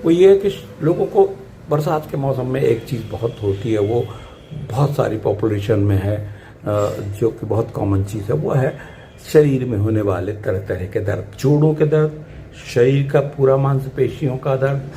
वो ये है कि लोगों को बरसात के मौसम में एक चीज़ बहुत होती है, वो बहुत सारी पॉपुलेशन में है, जो कि बहुत कॉमन चीज़ है, वो है शरीर में होने वाले तरह तरह के दर्द, जोड़ों के दर्द, शरीर का पूरा मांसपेशियों का दर्द,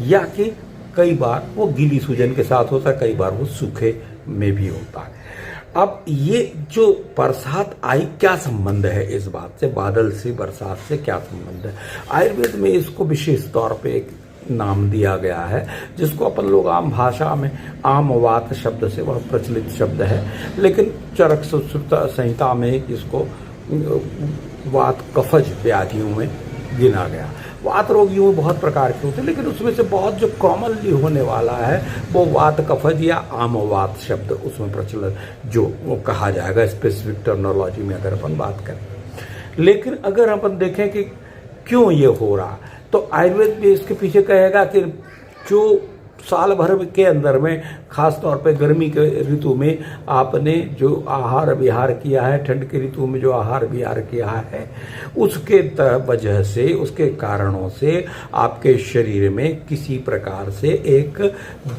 या कि कई बार वो गीली सूजन के साथ होता है, कई बार वो सूखे में भी होता है। अब ये जो बरसात आई, क्या संबंध है इस बात से, बादल से बरसात से क्या संबंध है? आयुर्वेद में इसको विशेष तौर पे एक नाम दिया गया है, जिसको अपन लोग आम भाषा में आम वात शब्द से, वह प्रचलित शब्द है, लेकिन चरक संहिता में इसको वात कफज व्याधियों में गिना गया। वात रोगियों में बहुत प्रकार के होते हैं, लेकिन उसमें से बहुत जो कॉमनली होने वाला है वो वात कफज या आम वात शब्द उसमें प्रचलित जो वो कहा जाएगा स्पेसिफिक टर्मिनोलॉजी में अगर अपन बात करें। लेकिन अगर अपन देखें कि क्यों ये हो रहा, तो आयुर्वेद भी इसके पीछे कहेगा कि जो साल भर के अंदर में खास तौर पे गर्मी के ऋतु में आपने जो आहार विहार किया है, ठंड के ऋतु में जो आहार विहार किया है, उसके वजह से, उसके कारणों से आपके शरीर में किसी प्रकार से एक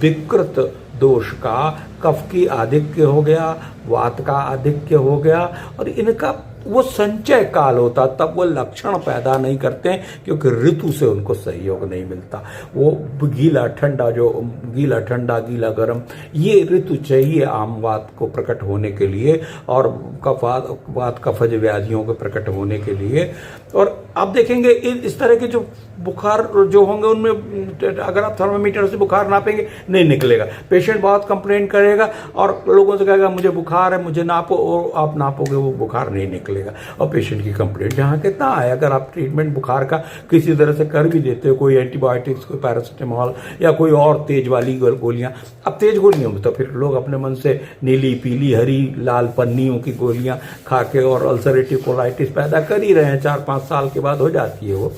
विकृत दोष का, कफ की आधिक्य हो गया, वात का आधिक्य हो गया, और इनका वो संचय काल होता, तब वो लक्षण पैदा नहीं करते हैं, क्योंकि ऋतु से उनको सहयोग नहीं मिलता। वो गीला ठंडा, जो गीला ठंडा, गीला गर्म, ये ऋतु चाहिए आम वात को प्रकट होने के लिए और वात कफज व्याधियों के प्रकट होने के लिए। और आप देखेंगे इस तरह के जो बुखार जो होंगे, उनमें अगर आप थर्मामीटर से बुखार नापेंगे नहीं निकलेगा, पेशेंट बहुत कंप्लेंट करेगा और लोगों से कहेगा मुझे बुखार है, मुझे नापो, और आप नापोगे वो बुखार नहीं निकलेगा, और पेशेंट की कंप्लेंट जहाँ कितना आए। अगर आप ट्रीटमेंट बुखार का किसी तरह से कर भी देते हो, कोई एंटीबायोटिक्स, कोई पैरासिटामोल या कोई और तेज वाली गोलियां, अब तेज गोलियों में तो फिर लोग अपने मन से नीली, पीली, हरी, लाल पन्नियों की गोलियां खा के और अल्सरेटिव कोलाइटिस पैदा कर ही रहे हैं, 4-5 साल के बाद हो जाती है वो।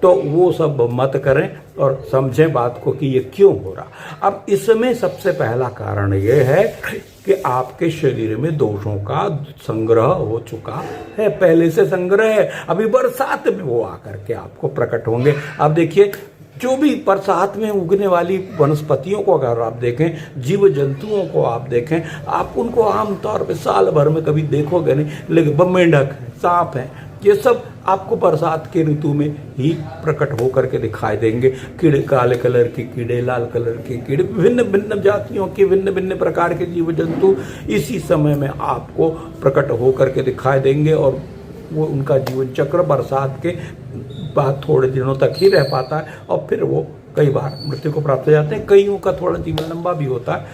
तो वो सब मत करें और समझें बात को कि ये क्यों हो रहा। अब इसमें सबसे पहला कारण ये है कि आपके शरीर में दोषों का संग्रह हो चुका है, पहले से संग्रह है, अभी बरसात में वो आकर के आपको प्रकट होंगे। अब देखिए, जो भी बरसात में उगने वाली वनस्पतियों को अगर आप देखें, जीव जंतुओं को आप देखें, आप उनको आमतौर पे साल भर में कभी देखोगे नहीं, लेकिन मेंढक है, सांप है, ये सब आपको बरसात के ऋतु में ही प्रकट होकर के दिखाई देंगे। कीड़े, काले कलर के कीड़े, लाल कलर के कीड़े, भिन्न भिन्न जातियों के भिन्न भिन्न प्रकार के जीव जंतु इसी समय में आपको प्रकट होकर के दिखाई देंगे, और वो उनका जीवन चक्र बरसात के बाद थोड़े दिनों तक ही रह पाता है, और फिर वो कई बार मृत्यु को प्राप्त हो जाते हैं। कईयों का थोड़ा जीवन लंबा भी होता है।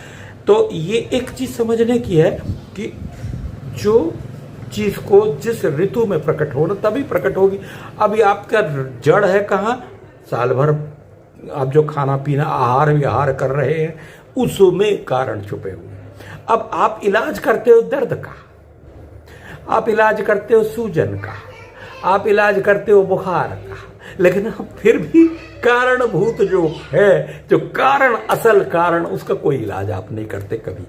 तो ये एक चीज समझने की है कि जो चीज को जिस ऋतु में प्रकट होना तभी प्रकट होगी। अभी आपका जड़ है कहाँ, साल भर आप जो खाना पीना, आहार विहार कर रहे हैं, उसमें कारण छुपे हुए। अब आप इलाज करते हो दर्द का, आप इलाज करते हो सूजन का, आप इलाज करते हो बुखार का, लेकिन आप फिर भी कारणभूत जो है, जो कारण, असल कारण, उसका कोई इलाज आप नहीं करते कभी।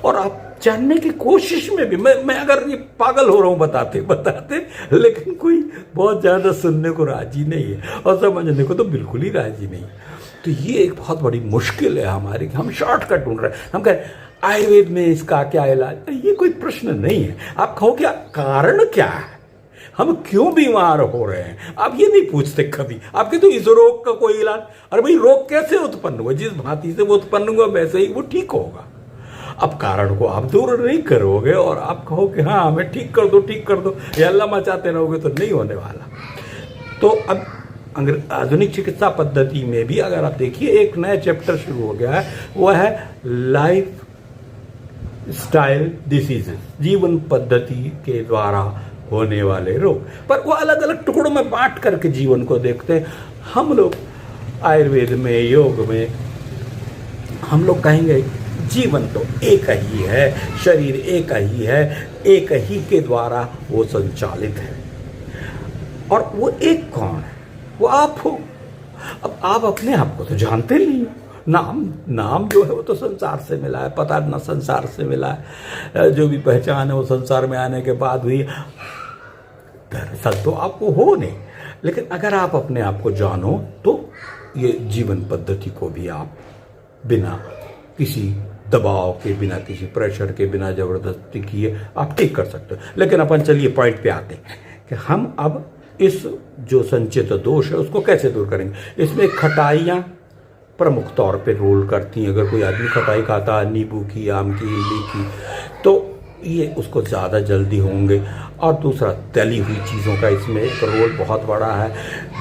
और आप जानने की कोशिश में भी, मैं अगर ये पागल हो रहा हूं बताते बताते, लेकिन कोई बहुत ज्यादा सुनने को राजी नहीं है और समझने को तो बिल्कुल ही राजी नहीं। तो ये एक बहुत बड़ी मुश्किल है हमारी, हम शॉर्टकट ढूंढ रहे हैं। हम कह रहे हैं आयुर्वेद में इसका क्या इलाज, ये कोई प्रश्न नहीं है। आप कहो क्या कारण क्या है, हम क्यों बीमार हो रहे हैं, आप ये नहीं पूछते कभी। आप कहते हो इस रोग का कोई इलाज, अरे भाई रोग कैसे उत्पन्न हुआ, जिस भांति से वो उत्पन्न हुआ वैसे ही वो ठीक होगा। अब कारण को आप दूर नहीं करोगे और आप कहो कि हाँ हमें ठीक कर दो, ठीक कर दो, या अल्लाह मचाते रहोगे तो नहीं होने वाला। तो अब आधुनिक चिकित्सा पद्धति में भी अगर आप देखिए, एक नया चैप्टर शुरू हो गया है, वो है लाइफ स्टाइल डिसीजेस, जीवन पद्धति के द्वारा होने वाले रोग। पर वो अलग अलग टुकड़ों में बांट करके जीवन को देखते हैं। हम लोग आयुर्वेद में, योग में हम लोग कहेंगे जीवन तो एक ही है, शरीर एक ही है, एक ही के द्वारा वो संचालित है। और वो एक कौन है, वो आप हो। अब आप अपने आप को तो जानते नहीं हो। नाम जो है वो तो संसार से मिला है, पता ना संसार से मिला है, जो भी पहचान है वो संसार में आने के बाद हुई। दरअसल तो आपको हो नहीं, लेकिन अगर आप अपने आप को जानो तो ये जीवन पद्धति को भी आप बिना किसी दबाव के, बिना किसी प्रेशर के, बिना जबरदस्ती किए आप ठीक कर सकते हो। लेकिन अपन चलिए पॉइंट पे आते हैं कि हम अब इस जो संचित दोष है उसको कैसे दूर करेंगे। इसमें खटाइयाँ प्रमुख तौर पे रोल करती हैं। अगर कोई आदमी खटाई खाता है नींबू की, आम की, इमली की, तो ये उसको ज़्यादा जल्दी होंगे। और दूसरा, तली हुई चीज़ों का इसमें एक रोल बहुत बड़ा है।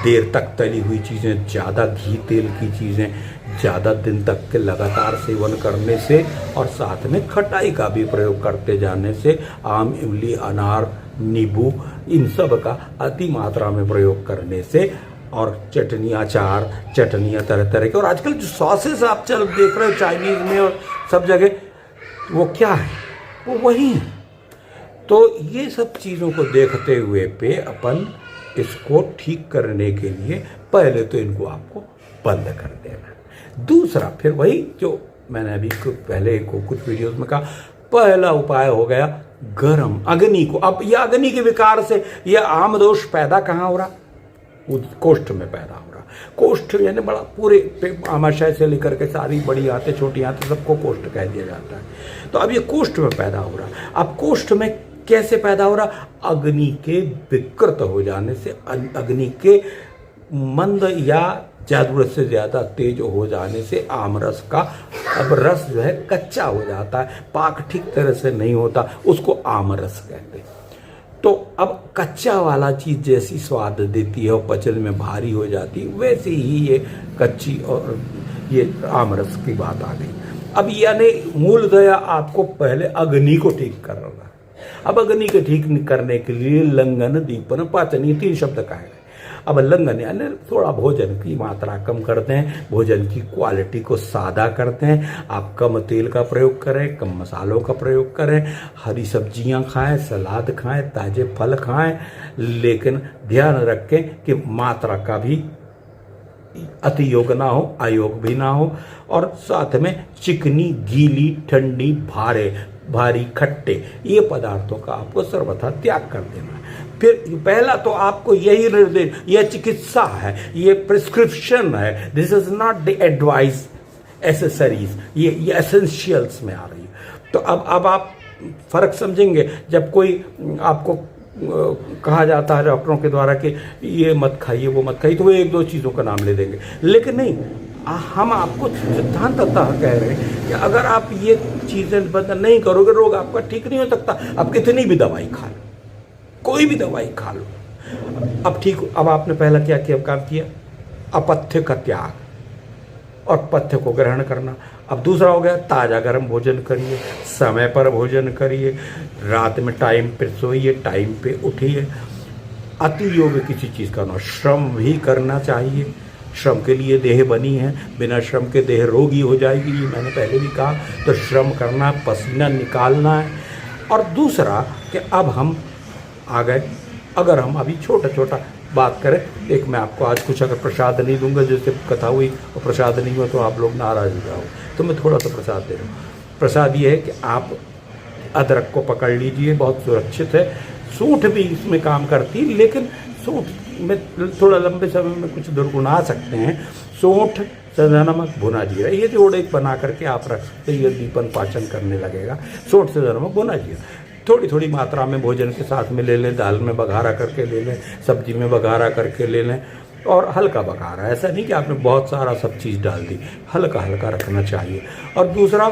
देर तक तली हुई चीज़ें, ज़्यादा घी तेल की चीज़ें ज़्यादा दिन तक के लगातार सेवन करने से और साथ में खटाई का भी प्रयोग करते जाने से, आम, इमली, अनार, नींबू, इन सब का अति मात्रा में प्रयोग करने से, और चटनियाँ, अचार, चटनियाँ तरह तरह के, और आजकल जो सॉसेस आप चल देख रहे हो चाइनीज़ में और सब जगह, वो क्या है, वो वही है। तो ये सब चीज़ों को देखते हुए पे अपन इसको ठीक करने के लिए पहले तो इनको आपको बंद कर देना। दूसरा, फिर वही जो मैंने अभी पहले को कुछ वीडियोस में कहा, पहला उपाय हो गया गर्म अग्नि को। अब यह अग्नि के विकार से यह आम दोष पैदा कहाँ हो रहा? कोष्ठ में पैदा हो रहा। कोष्ठ यानी बड़ा पूरे आमाशय से लेकर के सारी बड़ी आंतें, छोटी आंतें, सबको कोष्ठ कह दिया जाता है। तो अब ये कोष्ठ में पैदा हो रहा। अब कोष्ठ में कैसे पैदा हो रहा? अग्नि के विकृत हो जाने से, अग्नि के मंद या जरूरत से ज्यादा तेज हो जाने से आम रस का अब रस जो है कच्चा हो जाता है, पाक ठीक तरह से नहीं होता, उसको आम रस कहते हैं। तो अब कच्चा वाला चीज जैसी स्वाद देती है और पचन में भारी हो जाती है, वैसे ही ये कच्ची और ये आम रस की बात आ गई। अब यानी मूलतः आपको पहले अग्नि को ठीक करना है। अब अग्नि को ठीक करने के लिए लंघन, दीपन, पाचन, ये 3 शब्द कहे गए। अब लंघन यानी थोड़ा भोजन की मात्रा कम करते हैं, भोजन की क्वालिटी को सादा करते हैं। आप कम तेल का प्रयोग करें, कम मसालों का प्रयोग करें, हरी सब्जियां खाएं, सलाद खाएं, ताजे फल खाएं, लेकिन ध्यान रखें कि मात्रा का भी अति योग ना हो, अयोग भी ना हो, और साथ में चिकनी, गीली, ठंडी, भारी, खट्टे, ये पदार्थों का आपको सर्वथा त्याग कर देना है। फिर पहला तो आपको यही निर्देश, यह चिकित्सा है, ये प्रिस्क्रिप्शन है, this is not the advice, accessories, ये एसेंशियल्स में आ रही है। तो अब आप फर्क समझेंगे जब कोई आपको कहा जाता है डॉक्टरों के द्वारा कि ये मत खाइए, वो मत खाइए, तो वो 1-2 चीज़ों का नाम ले देंगे। लेकिन नहीं, हम आपको सिद्धांततः कह रहे हैं कि अगर आप ये चीज़ें बंद नहीं करोगे, रोग आपका ठीक नहीं हो सकता। आप कितनी भी दवाई खा लो, कोई भी दवाई खा लो, अब ठीक। अब आपने पहला क्या किया, काम किया, अपथ्य का त्याग और पथ्य को ग्रहण करना। अब दूसरा हो गया, ताज़ा गर्म भोजन करिए, समय पर भोजन करिए, रात में टाइम पे सोइए, टाइम पे उठिए। अति योग किसी चीज़ का ना, श्रम भी करना चाहिए। श्रम के लिए देह बनी है, बिना श्रम के देह रोगी हो जाएगी, ये मैंने पहले भी कहा। तो श्रम करना, पसीना निकालना है। और दूसरा कि अब हम आ गए, अगर हम अभी छोटा बात करें, एक मैं आपको आज कुछ अगर प्रसाद नहीं दूंगा, जैसे कथा हुई और प्रसाद नहीं हुआ तो आप लोग नाराज हो जाओ, तो मैं थोड़ा सा प्रसाद दे रहा हूँ। प्रसाद ये है कि आप अदरक को पकड़ लीजिए, बहुत सुरक्षित है। सूंठ भी इसमें काम करती है, लेकिन सूंठ में थोड़ा लंबे समय में कुछ दुर्गुण आ सकते हैं। सूंठ, सेंधा नमक, भुना जीरा, ये जोड़ एक बना करके आप रख सकते हैं, ये दीपन पाचन करने लगेगा। सूंठ, सेंधा नमक, भुना जीरा थोड़ी मात्रा में भोजन के साथ में ले लें, दाल में बघारा करके ले लें, सब्जी में बघारा करके ले लें, और हल्का बघारा, ऐसा नहीं कि आपने बहुत सारा सब चीज़ डाल दी, हल्का रखना चाहिए। और दूसरा,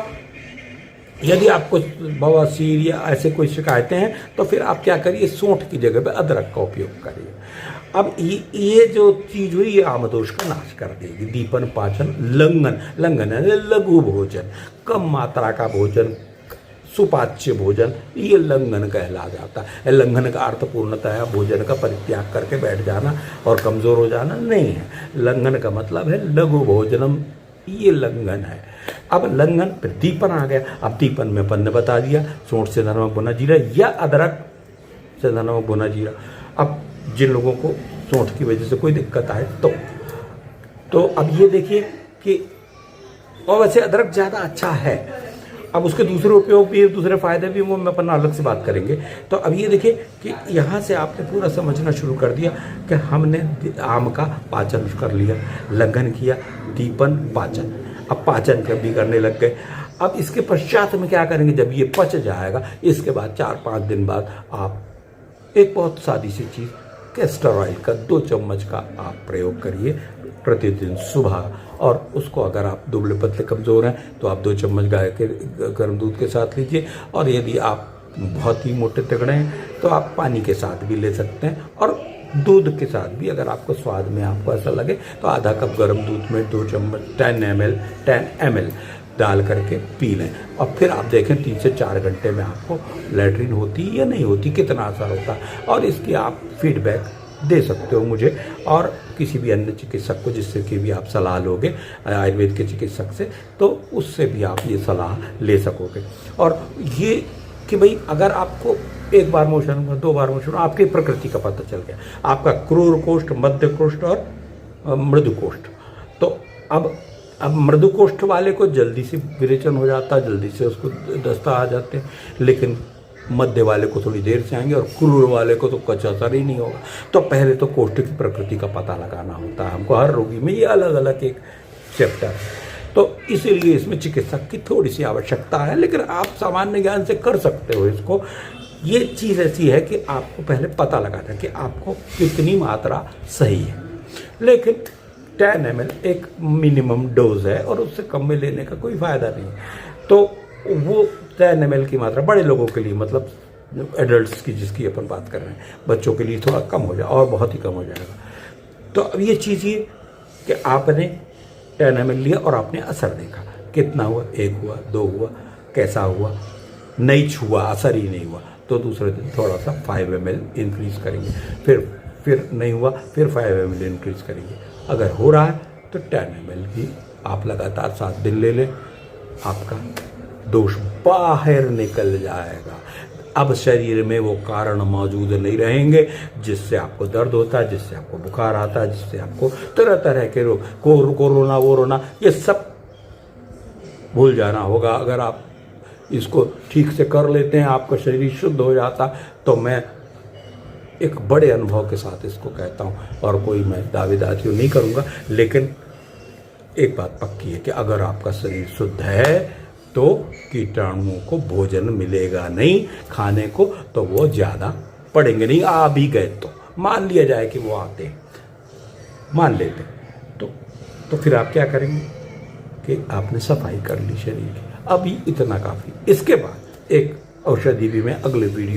यदि आपको बवासीर या ऐसे कोई शिकायतें हैं तो फिर आप क्या करिए, सूंठ की जगह पे अदरक का उपयोग करिए। अब ये जो चीज़ हुई, ये आमदोष का नाश कर देगी। दीपन, पाचन, लंघन यानी लघु भोजन, कम मात्रा का भोजन, सुपाच्य भोजन, ये लंघन कहला जाता है। लंघन का अर्थ पूर्णतः भोजन का परित्याग करके बैठ जाना और कमज़ोर हो जाना नहीं है। लंघन का मतलब है लघु भोजनम, ये लंघन है। अब लंघन, फिर दीपन आ गया। अब दीपन में अपन ने बता दिया, सूंठ, सेंधा नमक, भुना जीरा या अदरक, सेंधा नमक, भुना जीरा। अब जिन लोगों को सूंठ की वजह से कोई दिक्कत आए तो अब ये देखिए कि, और वैसे अदरक ज़्यादा अच्छा है, अब उसके दूसरे उपयोग भी, दूसरे फायदे भी, वो हम अपन अलग से बात करेंगे। तो अब ये देखिए कि यहाँ से आपने पूरा समझना शुरू कर दिया कि हमने आम का पाचन कर लिया, लंघन किया, दीपन पाचन, अब पाचन भी करने लग गए। अब इसके पश्चात में क्या करेंगे, जब ये पच जाएगा इसके बाद 4-5 दिन बाद आप एक बहुत सादी सी चीज़ कैस्टर ऑयल का 2 चम्मच का आप प्रयोग करिए प्रतिदिन सुबह। और उसको अगर आप दुबले पतले कमज़ोर हैं तो आप 2 चम्मच गाय के गर्म दूध के साथ लीजिए, और यदि आप बहुत ही मोटे तगड़े हैं तो आप पानी के साथ भी ले सकते हैं, और दूध के साथ भी अगर आपको स्वाद में आपको ऐसा लगे तो आधा कप गर्म दूध में 2 चम्मच 10 ml डाल करके पी लें। और फिर आप देखें 3 से 4 घंटे में आपको लैट्रिन होती या नहीं होती, कितना असर होता है, और इसकी आप फीडबैक दे सकते हो मुझे और किसी भी अन्य चिकित्सक को जिससे कि भी आप सलाह लोगे आयुर्वेद के चिकित्सक से, तो उससे भी आप ये सलाह ले सकोगे। और ये कि भाई अगर आपको एक बार मोशन हुआ, 2 बार मोशन हुआ, आपकी प्रकृति का पता चल गया, आपका क्रूर कोष्ठ, मध्य कोष्ठ और मृदु कोष्ठ, तो अब मृदु कोष्ठ वाले को जल्दी से विरेचन हो जाता है, जल्दी से उसको दस्ता आ जाते हैं, लेकिन मध्य वाले को थोड़ी देर से आएंगे और क्रूर वाले को तो कुछ असर ही नहीं होगा। तो पहले तो कोष्ठ की प्रकृति का पता लगाना होता है हमको, हर रोगी में ये अलग अलग एक चैप्टर है, तो इसीलिए इसमें चिकित्सक की थोड़ी सी आवश्यकता है, लेकिन आप सामान्य ज्ञान से कर सकते हो इसको। ये चीज़ ऐसी है कि आपको पहले पता लगाना है कि आपको कितनी मात्रा सही है, लेकिन 10 ml एक मिनिमम डोज है और उससे कम में लेने का कोई फ़ायदा नहीं है। तो वो 10 ml की मात्रा बड़े लोगों के लिए, मतलब एडल्ट्स की जिसकी अपन बात कर रहे हैं, बच्चों के लिए थोड़ा कम हो जाए और बहुत ही कम हो जाएगा। तो अब ये चीज़ ये कि आपने 10 ml लिया और आपने असर देखा, कितना हुआ, 1 हुआ, 2 हुआ, कैसा हुआ, नहीं छुआ, असर ही नहीं हुआ, तो दूसरे दिन थोड़ा सा 5 ml इंक्रीज़ करेंगे, फिर नहीं हुआ, फिर 5 ml इंक्रीज़ करेंगे। अगर हो रहा है तो 10 ml भी आप लगातार 7 दिन ले लें, आपका दोष बाहर निकल जाएगा। अब शरीर में वो कारण मौजूद नहीं रहेंगे जिससे आपको दर्द होता है, जिससे आपको बुखार आता है, जिससे आपको तरह तरह के रोग, कोरोना वोरोना, ये सब भूल जाना होगा। अगर आप इसको ठीक से कर लेते हैं, आपका शरीर शुद्ध हो जाता, तो मैं एक बड़े अनुभव के साथ इसको कहता हूँ, और कोई मैं दावेदारी नहीं करूँगा, लेकिन एक बात पक्की है कि अगर आपका शरीर शुद्ध है तो कीटाणुओं को भोजन मिलेगा नहीं खाने को, तो वो ज़्यादा पड़ेंगे नहीं। आ भी गए तो मान लिया जाए कि वो आते हैं, मान लेते, तो फिर आप क्या करेंगे कि आपने सफाई कर ली शरीर की, अभी इतना काफ़ी। इसके बाद एक औषधि भी मैं अगले वीडियो